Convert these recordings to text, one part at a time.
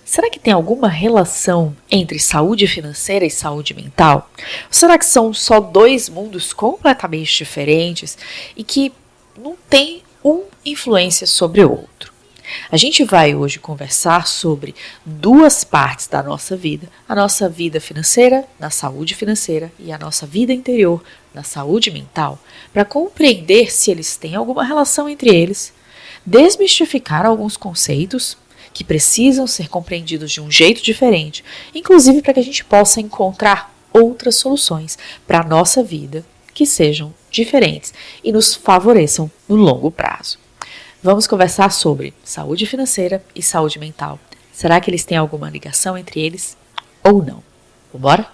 Será que tem alguma relação entre saúde financeira e saúde mental? Ou será que são só dois mundos completamente diferentes e que não tem influência sobre o outro? A gente vai hoje conversar sobre duas partes da nossa vida: a nossa vida financeira, na saúde financeira, e a nossa vida interior, na saúde mental, para compreender se eles têm alguma relação entre eles, desmistificar alguns conceitos que precisam ser compreendidos de um jeito diferente, inclusive para que a gente possa encontrar outras soluções para a nossa vida que sejam diferentes e nos favoreçam no longo prazo. Vamos conversar sobre saúde financeira e saúde mental. Será que eles têm alguma ligação entre eles ou não? Vambora?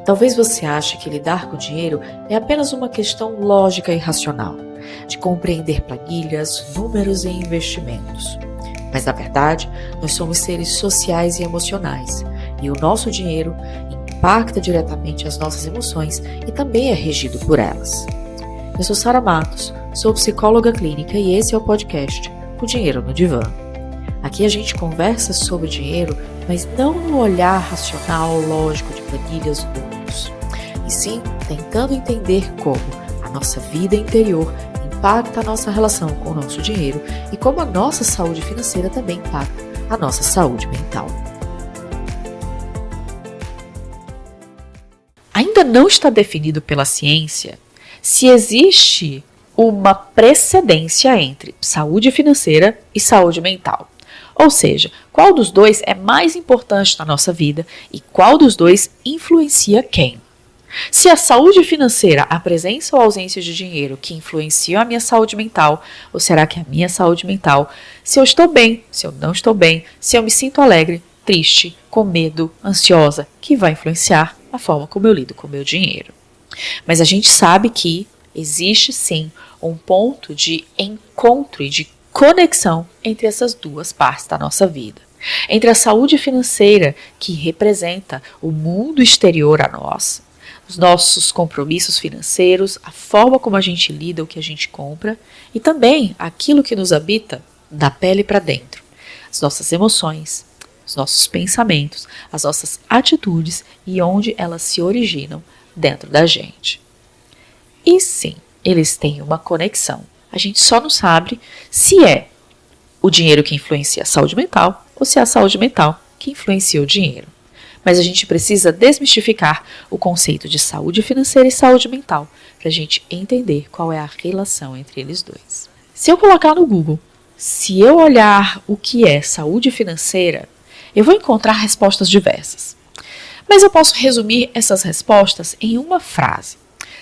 Talvez você ache que lidar com o dinheiro é apenas uma questão lógica e racional, de compreender planilhas, números e investimentos. Mas, na verdade, nós somos seres sociais e emocionais, e o nosso dinheiro impacta diretamente as nossas emoções e também é regido por elas. Eu sou Sara Matos, sou psicóloga clínica e esse é o podcast O Dinheiro no Divã. Aqui a gente conversa sobre dinheiro, mas não no olhar racional, lógico de planilhas e números, e sim tentando entender como a nossa vida interior impacta a nossa relação com o nosso dinheiro e como a nossa saúde financeira também impacta a nossa saúde mental. Ainda não está definido pela ciência se existe uma precedência entre saúde financeira e saúde mental. Ou seja, qual dos dois é mais importante na nossa vida e qual dos dois influencia quem. Se a saúde financeira, a presença ou ausência de dinheiro que influenciam a minha saúde mental, ou será que a minha saúde mental, se eu estou bem, se eu não estou bem, se eu me sinto alegre, triste, com medo, ansiosa, que vai influenciar a forma como eu lido com o meu dinheiro. Mas a gente sabe que existe sim um ponto de encontro e de conexão entre essas duas partes da nossa vida. Entre a saúde financeira, que representa o mundo exterior a nós, os nossos compromissos financeiros, a forma como a gente lida, o que a gente compra, e também aquilo que nos habita da pele para dentro, as nossas emoções, os nossos pensamentos, as nossas atitudes e onde elas se originam dentro da gente. E sim, eles têm uma conexão. A gente só não sabe se é o dinheiro que influencia a saúde mental ou se é a saúde mental que influencia o dinheiro. Mas a gente precisa desmistificar o conceito de saúde financeira e saúde mental para a gente entender qual é a relação entre eles dois. Se eu colocar no Google, se eu olhar o que é saúde financeira, eu vou encontrar respostas diversas. Mas eu posso resumir essas respostas em uma frase.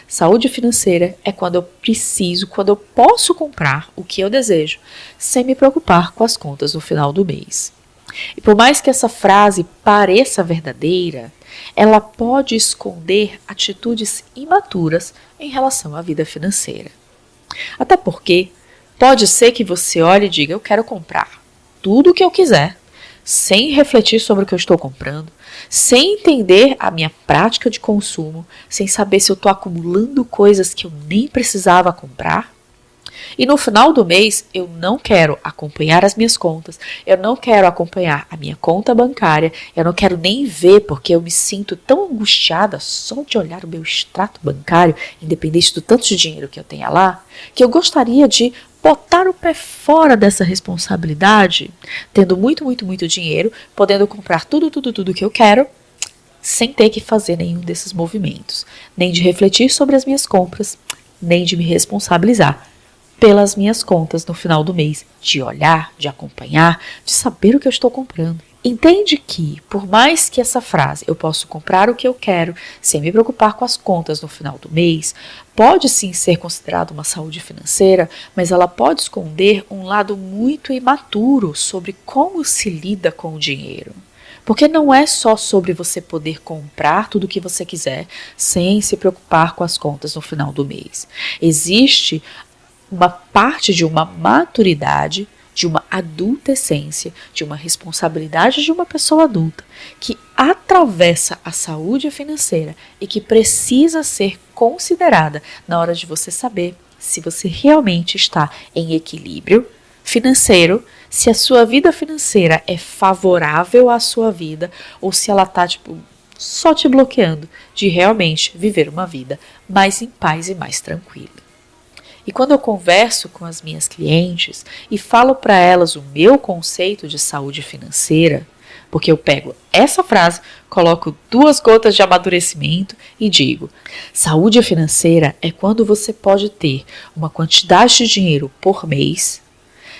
Saúde financeira é quando eu preciso, quando eu posso comprar o que eu desejo, sem me preocupar com as contas no final do mês. E por mais que essa frase pareça verdadeira, ela pode esconder atitudes imaturas em relação à vida financeira. Até porque pode ser que você olhe e diga: eu quero comprar tudo o que eu quiser, sem refletir sobre o que eu estou comprando, sem entender a minha prática de consumo, sem saber se eu estou acumulando coisas que eu nem precisava comprar. E no final do mês, eu não quero acompanhar as minhas contas, eu não quero acompanhar a minha conta bancária, eu não quero nem ver, porque eu me sinto tão angustiada só de olhar o meu extrato bancário, independente do tanto de dinheiro que eu tenha lá, que eu gostaria de botar o pé fora dessa responsabilidade, tendo muito dinheiro, podendo comprar tudo que eu quero, sem ter que fazer nenhum desses movimentos, nem de refletir sobre as minhas compras, nem de me responsabilizar pelas minhas contas no final do mês, de olhar, de acompanhar, de saber o que eu estou comprando. Entende que, por mais que essa frase, eu posso comprar o que eu quero, sem me preocupar com as contas no final do mês, pode sim ser considerada uma saúde financeira, mas ela pode esconder um lado muito imaturo sobre como se lida com o dinheiro. Porque não é só sobre você poder comprar tudo o que você quiser, sem se preocupar com as contas no final do mês. Existe uma parte de uma maturidade, de uma adultescência, de uma responsabilidade de uma pessoa adulta, que atravessa a saúde financeira e que precisa ser considerada na hora de você saber se você realmente está em equilíbrio financeiro, se a sua vida financeira é favorável à sua vida ou se ela tá, só te bloqueando de realmente viver uma vida mais em paz e mais tranquila. E quando eu converso com as minhas clientes e falo para elas o meu conceito de saúde financeira, porque eu pego essa frase, coloco 2 gotas de amadurecimento e digo: saúde financeira é quando você pode ter uma quantidade de dinheiro por mês,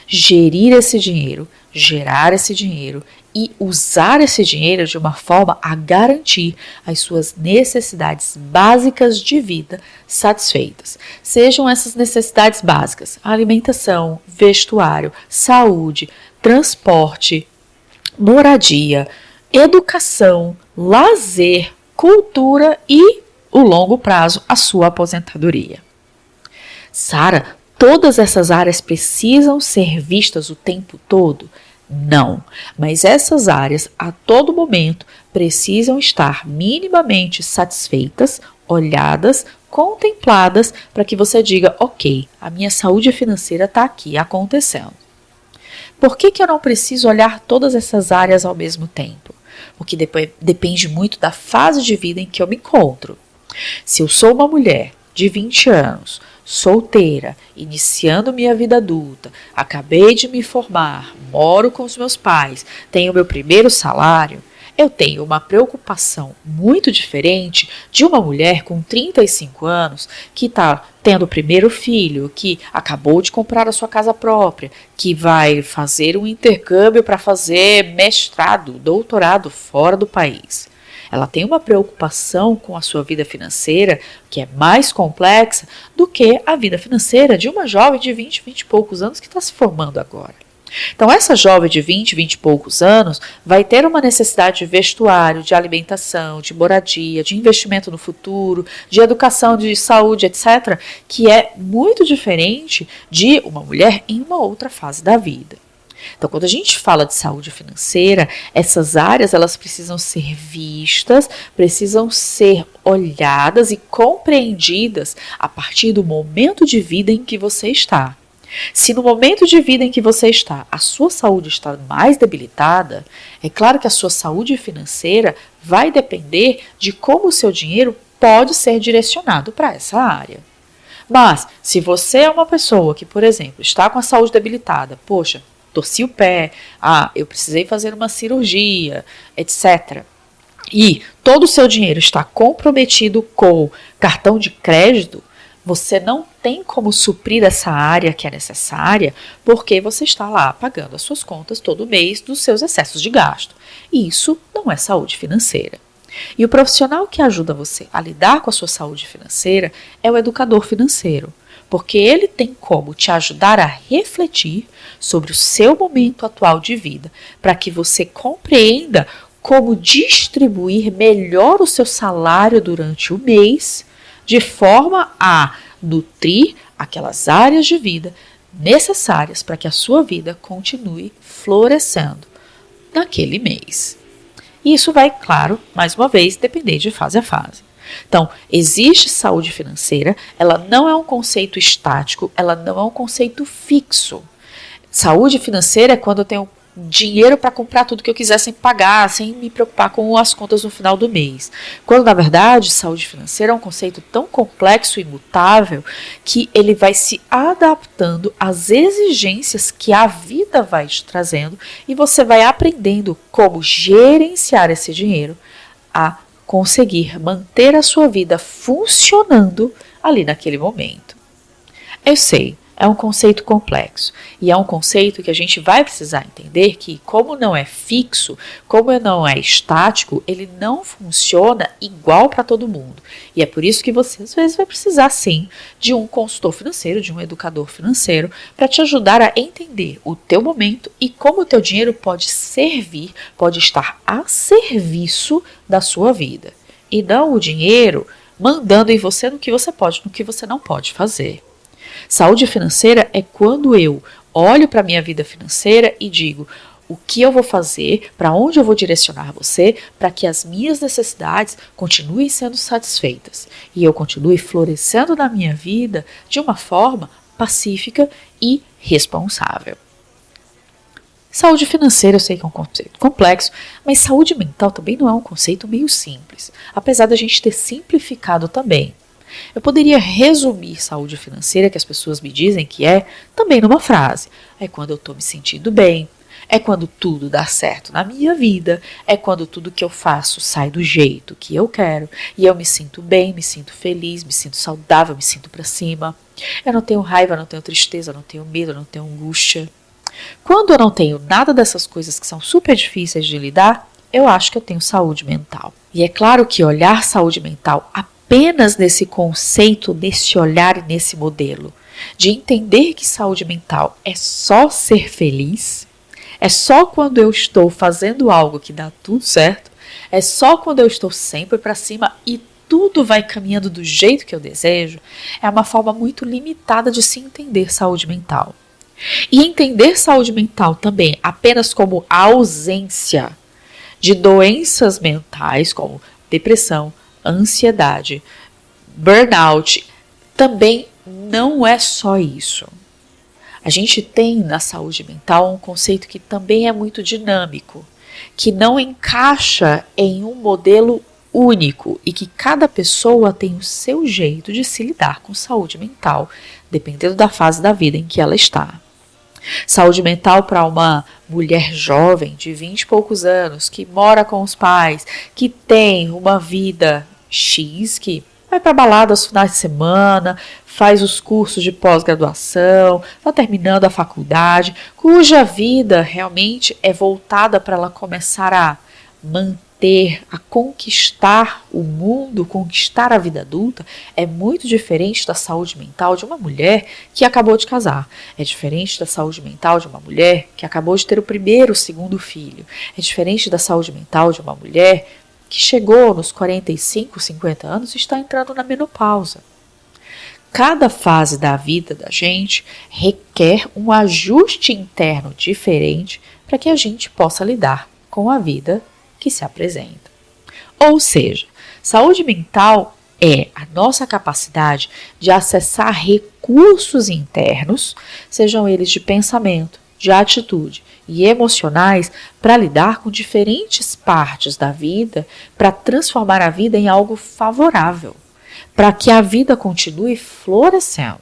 gerir esse dinheiro, gerar esse dinheiro e usar esse dinheiro de uma forma a garantir as suas necessidades básicas de vida satisfeitas. Sejam essas necessidades básicas: alimentação, vestuário, saúde, transporte, moradia, educação, lazer, cultura e, o longo prazo, a sua aposentadoria. Sara, todas essas áreas precisam ser vistas o tempo todo? Não, mas essas áreas a todo momento precisam estar minimamente satisfeitas, olhadas, contempladas para que você diga: ok, a minha saúde financeira está aqui acontecendo. Por que eu não preciso olhar todas essas áreas ao mesmo tempo? Porque depende muito da fase de vida em que eu me encontro. Se eu sou uma mulher de 20 anos, solteira, iniciando minha vida adulta, acabei de me formar, moro com os meus pais, tenho meu primeiro salário, eu tenho uma preocupação muito diferente de uma mulher com 35 anos que está tendo o primeiro filho, que acabou de comprar a sua casa própria, que vai fazer um intercâmbio para fazer mestrado, doutorado fora do país. Ela tem uma preocupação com a sua vida financeira que é mais complexa do que a vida financeira de uma jovem de 20 e poucos anos que está se formando agora. Então, essa jovem de 20 e poucos anos vai ter uma necessidade de vestuário, de alimentação, de moradia, de investimento no futuro, de educação, de saúde, etc., que é muito diferente de uma mulher em uma outra fase da vida. Então, quando a gente fala de saúde financeira, essas áreas elas precisam ser vistas, precisam ser olhadas e compreendidas a partir do momento de vida em que você está. Se no momento de vida em que você está, a sua saúde está mais debilitada, é claro que a sua saúde financeira vai depender de como o seu dinheiro pode ser direcionado para essa área. Mas, se você é uma pessoa que, por exemplo, está com a saúde debilitada, poxa, torci o pé, eu precisei fazer uma cirurgia, etc. E todo o seu dinheiro está comprometido com cartão de crédito, você não tem como suprir essa área que é necessária porque você está lá pagando as suas contas todo mês dos seus excessos de gasto. E isso não é saúde financeira. E o profissional que ajuda você a lidar com a sua saúde financeira é o educador financeiro, porque ele tem como te ajudar a refletir sobre o seu momento atual de vida, para que você compreenda como distribuir melhor o seu salário durante o mês, de forma a nutrir aquelas áreas de vida necessárias para que a sua vida continue florescendo naquele mês. E isso vai, claro, mais uma vez, depender de fase a fase. Então, existe saúde financeira, ela não é um conceito estático, ela não é um conceito fixo. Saúde financeira é quando eu tenho dinheiro para comprar tudo que eu quiser sem pagar, sem me preocupar com as contas no final do mês. Quando, na verdade, saúde financeira é um conceito tão complexo e imutável que ele vai se adaptando às exigências que a vida vai te trazendo e você vai aprendendo como gerenciar esse dinheiro a conseguir manter a sua vida funcionando ali naquele momento. Eu sei, é um conceito complexo e é um conceito que a gente vai precisar entender que, como não é fixo, como não é estático, ele não funciona igual para todo mundo. E é por isso que você, às vezes, vai precisar, sim, de um consultor financeiro, de um educador financeiro, para te ajudar a entender o teu momento e como o teu dinheiro pode servir, pode estar a serviço da sua vida. E não o dinheiro mandando em você no que você pode, no que você não pode fazer. Saúde financeira é quando eu olho para a minha vida financeira e digo o que eu vou fazer, para onde eu vou direcionar você, para que as minhas necessidades continuem sendo satisfeitas e eu continue florescendo na minha vida de uma forma pacífica e responsável. Saúde financeira eu sei que é um conceito complexo, mas saúde mental também não é um conceito meio simples, apesar da gente ter simplificado também. Eu poderia resumir saúde financeira, que as pessoas me dizem que é, também numa frase. É quando eu estou me sentindo bem, é quando tudo dá certo na minha vida, é quando tudo que eu faço sai do jeito que eu quero e eu me sinto bem, me sinto feliz, me sinto saudável, me sinto pra cima. Eu não tenho raiva, não tenho tristeza, não tenho medo, não tenho angústia. Quando eu não tenho nada dessas coisas que são super difíceis de lidar, eu acho que eu tenho saúde mental. E é claro que olhar saúde mental apenas nesse conceito, nesse olhar e nesse modelo, de entender que saúde mental é só ser feliz, é só quando eu estou fazendo algo que dá tudo certo, é só quando eu estou sempre para cima e tudo vai caminhando do jeito que eu desejo, é uma forma muito limitada de se entender saúde mental. E entender saúde mental também apenas como a ausência de doenças mentais, como depressão, ansiedade, burnout, também não é só isso. A gente tem na saúde mental um conceito que também é muito dinâmico, que não encaixa em um modelo único e que cada pessoa tem o seu jeito de se lidar com saúde mental, dependendo da fase da vida em que ela está. Saúde mental para uma mulher jovem de 20 e poucos anos, que mora com os pais, que tem uma vida X, que vai para balada aos finais de semana, faz os cursos de pós-graduação, está terminando a faculdade, cuja vida realmente é voltada para ela começar a manter, a conquistar o mundo, conquistar a vida adulta, é muito diferente da saúde mental de uma mulher que acabou de casar. É diferente da saúde mental de uma mulher que acabou de ter o primeiro, o segundo filho. É diferente da saúde mental de uma mulher que chegou nos 45, 50 anos e está entrando na menopausa. Cada fase da vida da gente requer um ajuste interno diferente para que a gente possa lidar com a vida que se apresenta. Ou seja, saúde mental é a nossa capacidade de acessar recursos internos, sejam eles de pensamento, de atitude e emocionais, para lidar com diferentes partes da vida, para transformar a vida em algo favorável, para que a vida continue florescendo.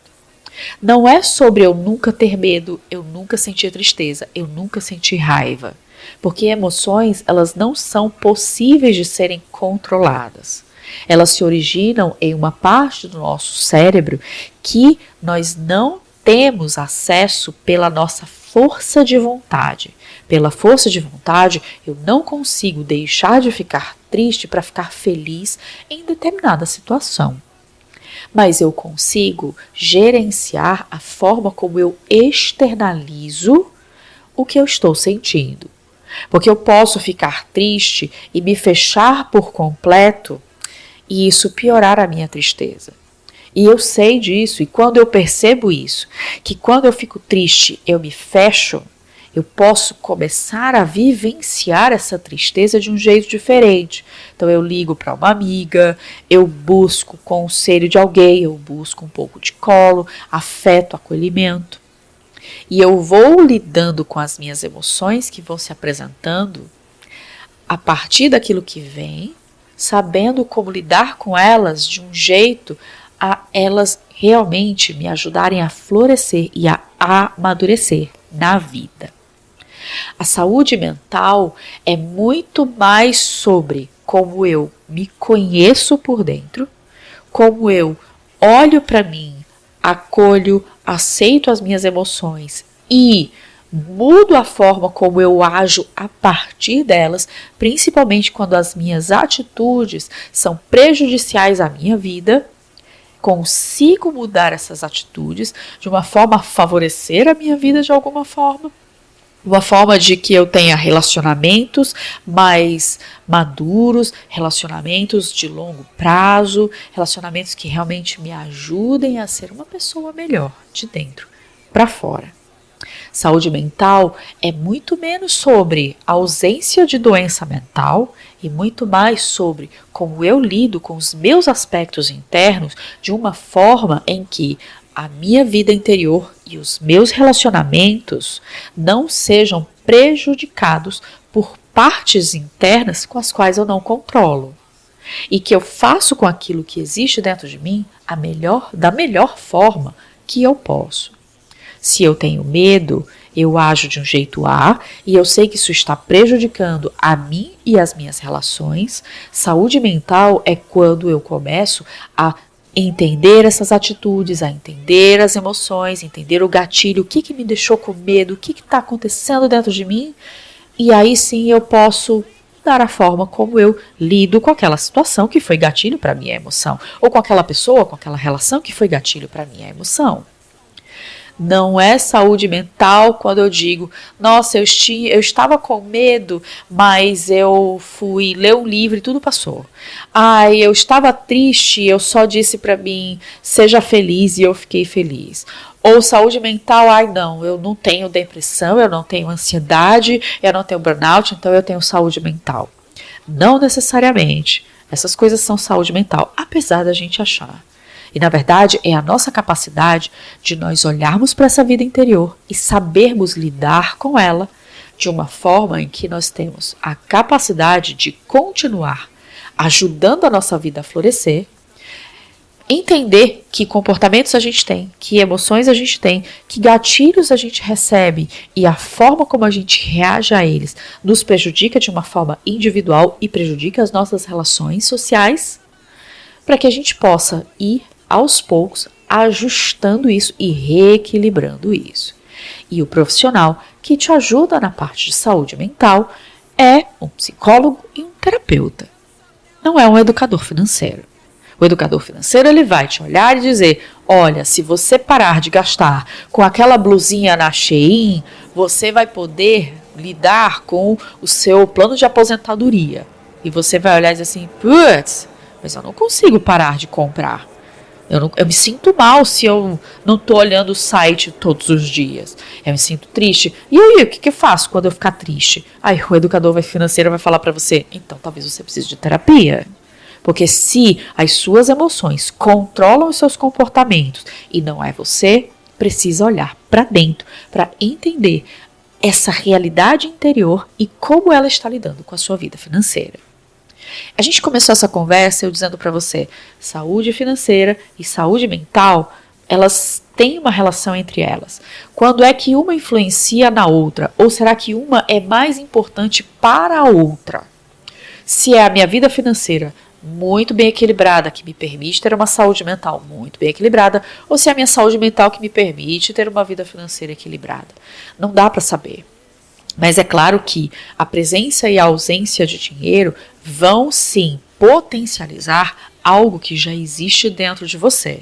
Não é sobre eu nunca ter medo, eu nunca sentir tristeza, eu nunca sentir raiva. Porque emoções, elas não são possíveis de serem controladas. Elas se originam em uma parte do nosso cérebro que nós não temos acesso pela nossa força de vontade. Pela força de vontade, eu não consigo deixar de ficar triste para ficar feliz em determinada situação. Mas eu consigo gerenciar a forma como eu externalizo o que eu estou sentindo. Porque eu posso ficar triste e me fechar por completo e isso piorar a minha tristeza. E eu sei disso, e quando eu percebo isso, que quando eu fico triste eu me fecho, eu posso começar a vivenciar essa tristeza de um jeito diferente. Então eu ligo para uma amiga, eu busco conselho de alguém, eu busco um pouco de colo, afeto, acolhimento. E eu vou lidando com as minhas emoções que vão se apresentando a partir daquilo que vem, sabendo como lidar com elas de um jeito a elas realmente me ajudarem a florescer e a amadurecer na vida. A saúde mental é muito mais sobre como eu me conheço por dentro, como eu olho para mim, acolho, aceito as minhas emoções e mudo a forma como eu ajo a partir delas, principalmente quando as minhas atitudes são prejudiciais à minha vida. Consigo mudar essas atitudes de uma forma a favorecer a minha vida de alguma forma. Uma forma de que eu tenha relacionamentos mais maduros, relacionamentos de longo prazo, relacionamentos que realmente me ajudem a ser uma pessoa melhor, de dentro para fora. Saúde mental é muito menos sobre a ausência de doença mental e muito mais sobre como eu lido com os meus aspectos internos de uma forma em que a minha vida interior e os meus relacionamentos não sejam prejudicados por partes internas com as quais eu não controlo. E que eu faço com aquilo que existe dentro de mim da melhor forma que eu posso. Se eu tenho medo, eu ajo de um jeito A e eu sei que isso está prejudicando a mim e as minhas relações. Saúde mental é quando eu começo a entender essas atitudes, a entender as emoções, entender o gatilho, o que me deixou com medo, o que está acontecendo dentro de mim. E aí sim eu posso dar a forma como eu lido com aquela situação que foi gatilho para minha emoção, ou com aquela pessoa, com aquela relação que foi gatilho para minha emoção. Não é saúde mental quando eu digo, nossa, eu estava com medo, mas eu fui ler um livro e tudo passou. Ai, eu estava triste, eu só disse para mim, seja feliz, e eu fiquei feliz. Ou saúde mental, ai não, eu não tenho depressão, eu não tenho ansiedade, eu não tenho burnout, então eu tenho saúde mental. Não necessariamente. Essas coisas são saúde mental, apesar da gente achar. E, na verdade, é a nossa capacidade de nós olharmos para essa vida interior e sabermos lidar com ela de uma forma em que nós temos a capacidade de continuar ajudando a nossa vida a florescer, entender que comportamentos a gente tem, que emoções a gente tem, que gatilhos a gente recebe e a forma como a gente reage a eles nos prejudica de uma forma individual e prejudica as nossas relações sociais, para que a gente possa ir aos poucos, ajustando isso e reequilibrando isso. E o profissional que te ajuda na parte de saúde mental é um psicólogo e um terapeuta. Não é um educador financeiro. O educador financeiro ele vai te olhar e dizer, olha, se você parar de gastar com aquela blusinha na Shein, você vai poder lidar com o seu plano de aposentadoria. E você vai olhar e dizer assim, putz, mas eu não consigo parar de comprar. Eu me sinto mal se eu não estou olhando o site todos os dias. Eu me sinto triste. E aí, o que eu faço quando eu ficar triste? Aí o educador financeiro vai falar para você, então talvez você precise de terapia. Porque se as suas emoções controlam os seus comportamentos e não é você, precisa olhar para dentro, para entender essa realidade interior e como ela está lidando com a sua vida financeira. A gente começou essa conversa eu dizendo para você, saúde financeira e saúde mental, elas têm uma relação entre elas. Quando é que uma influencia na outra? Ou será que uma é mais importante para a outra? Se é a minha vida financeira muito bem equilibrada, que me permite ter uma saúde mental muito bem equilibrada, ou se é a minha saúde mental que me permite ter uma vida financeira equilibrada. Não dá para saber. Mas é claro que a presença e a ausência de dinheiro vão sim potencializar algo que já existe dentro de você.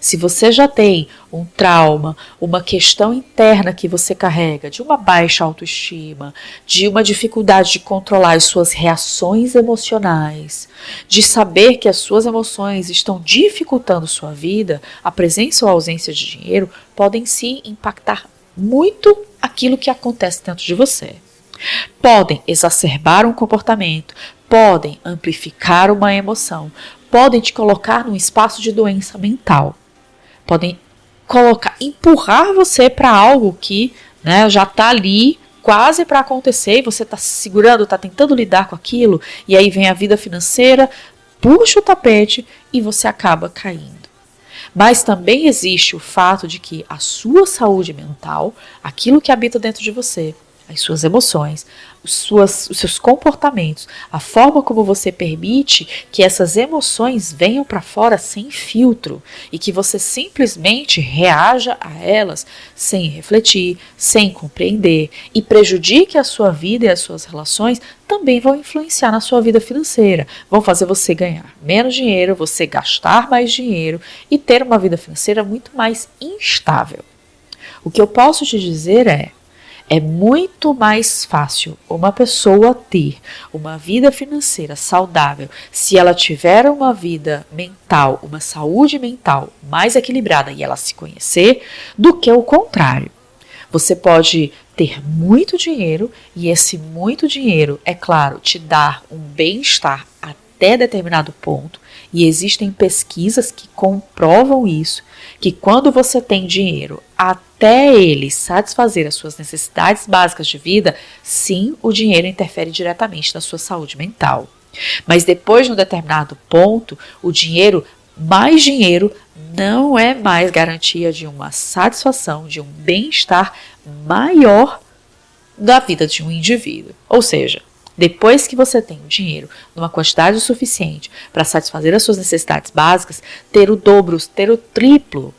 Se você já tem um trauma, uma questão interna que você carrega, de uma baixa autoestima, de uma dificuldade de controlar as suas reações emocionais, de saber que as suas emoções estão dificultando sua vida, a presença ou a ausência de dinheiro podem sim impactar muito aquilo que acontece dentro de você. Podem exacerbar um comportamento, podem amplificar uma emoção, podem te colocar num espaço de doença mental, podem empurrar você para algo que já está ali quase para acontecer e você está se segurando, está tentando lidar com aquilo e aí vem a vida financeira, puxa o tapete e você acaba caindo. Mas também existe o fato de que a sua saúde mental, aquilo que habita dentro de você, as suas emoções, os seus comportamentos, a forma como você permite que essas emoções venham para fora sem filtro e que você simplesmente reaja a elas sem refletir, sem compreender e prejudique a sua vida e as suas relações, também vão influenciar na sua vida financeira, vão fazer você ganhar menos dinheiro, você gastar mais dinheiro e ter uma vida financeira muito mais instável. O que eu posso te dizer é muito mais fácil uma pessoa ter uma vida financeira saudável se ela tiver uma vida mental, uma saúde mental mais equilibrada e ela se conhecer, do que o contrário. Você pode ter muito dinheiro e esse muito dinheiro, é claro, te dar um bem-estar até determinado ponto, e existem pesquisas que comprovam isso, que quando você tem dinheiro até ele satisfazer as suas necessidades básicas de vida, sim, o dinheiro interfere diretamente na sua saúde mental. Mas depois de um determinado ponto, o dinheiro, mais dinheiro, não é mais garantia de uma satisfação, de um bem-estar maior da vida de um indivíduo. Ou seja, depois que você tem o dinheiro numa quantidade suficiente para satisfazer as suas necessidades básicas, ter o dobro, ter o triplo,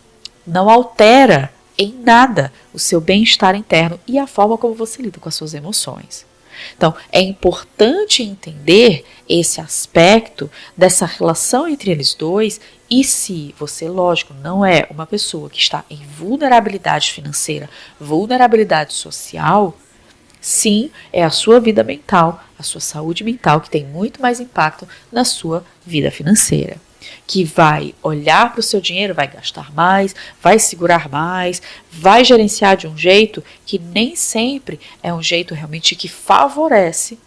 não altera em nada o seu bem-estar interno e a forma como você lida com as suas emoções. Então, é importante entender esse aspecto dessa relação entre eles dois, e se você, lógico, não é uma pessoa que está em vulnerabilidade financeira, vulnerabilidade social, sim, é a sua vida mental, a sua saúde mental que tem muito mais impacto na sua vida financeira. Que vai olhar para o seu dinheiro, vai gastar mais, vai segurar mais, vai gerenciar de um jeito que nem sempre é um jeito realmente que favorece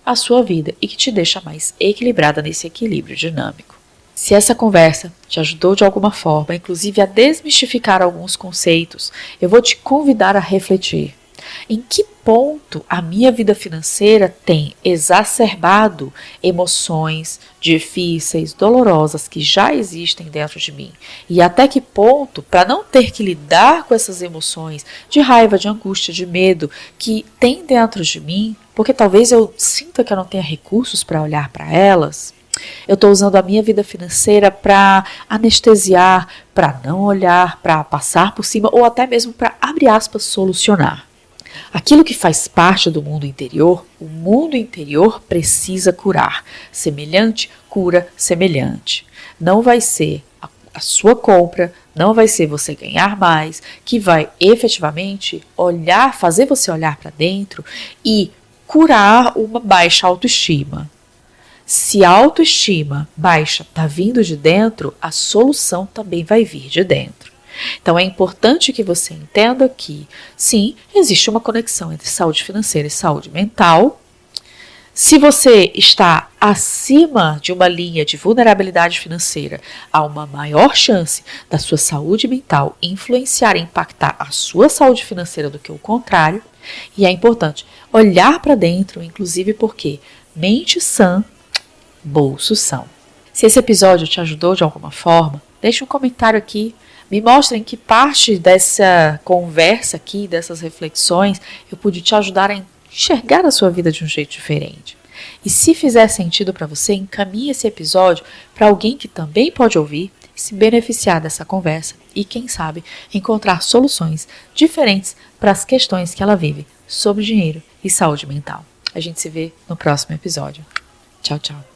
a sua vida e que te deixa mais equilibrada nesse equilíbrio dinâmico. Se essa conversa te ajudou de alguma forma, inclusive a desmistificar alguns conceitos, eu vou te convidar a refletir. Em que ponto a minha vida financeira tem exacerbado emoções difíceis, dolorosas que já existem dentro de mim? E até que ponto, para não ter que lidar com essas emoções de raiva, de angústia, de medo que tem dentro de mim, porque talvez eu sinta que eu não tenha recursos para olhar para elas, eu estou usando a minha vida financeira para anestesiar, para não olhar, para passar por cima ou até mesmo para, abre aspas, solucionar. Aquilo que faz parte do mundo interior, o mundo interior precisa curar. Semelhante cura semelhante. Não vai ser a sua compra, não vai ser você ganhar mais, que vai efetivamente olhar, fazer você olhar para dentro e curar uma baixa autoestima. Se a autoestima baixa está vindo de dentro, a solução também vai vir de dentro. Então é importante que você entenda que, sim, existe uma conexão entre saúde financeira e saúde mental. Se você está acima de uma linha de vulnerabilidade financeira, há uma maior chance da sua saúde mental influenciar e impactar a sua saúde financeira do que o contrário. E é importante olhar para dentro, inclusive porque mente sã, bolso são. Se esse episódio te ajudou de alguma forma, deixe um comentário aqui. Me mostra em que parte dessa conversa aqui, dessas reflexões, eu pude te ajudar a enxergar a sua vida de um jeito diferente. E se fizer sentido para você, encaminhe esse episódio para alguém que também pode ouvir e se beneficiar dessa conversa e, quem sabe, encontrar soluções diferentes para as questões que ela vive sobre dinheiro e saúde mental. A gente se vê no próximo episódio. Tchau, tchau.